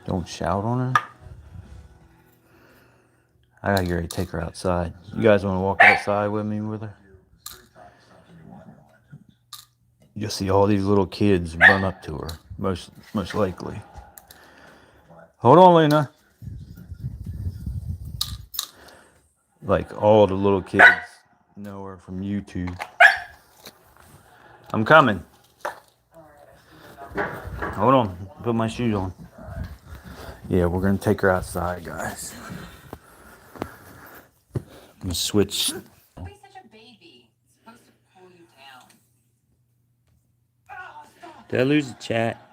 Don't shout on her. I gotta get ready to take her outside. You guys want to walk outside with me with her? You'll see all these little kids run up to her, most likely. Hold on, Lena. Like all the little kids know her from YouTube. I'm coming. Hold on. Put my shoes on. Yeah, we're gonna take her outside, guys. I'm gonna switch. Don't be such a baby. It's supposed to pull you down. Did I lose the chat?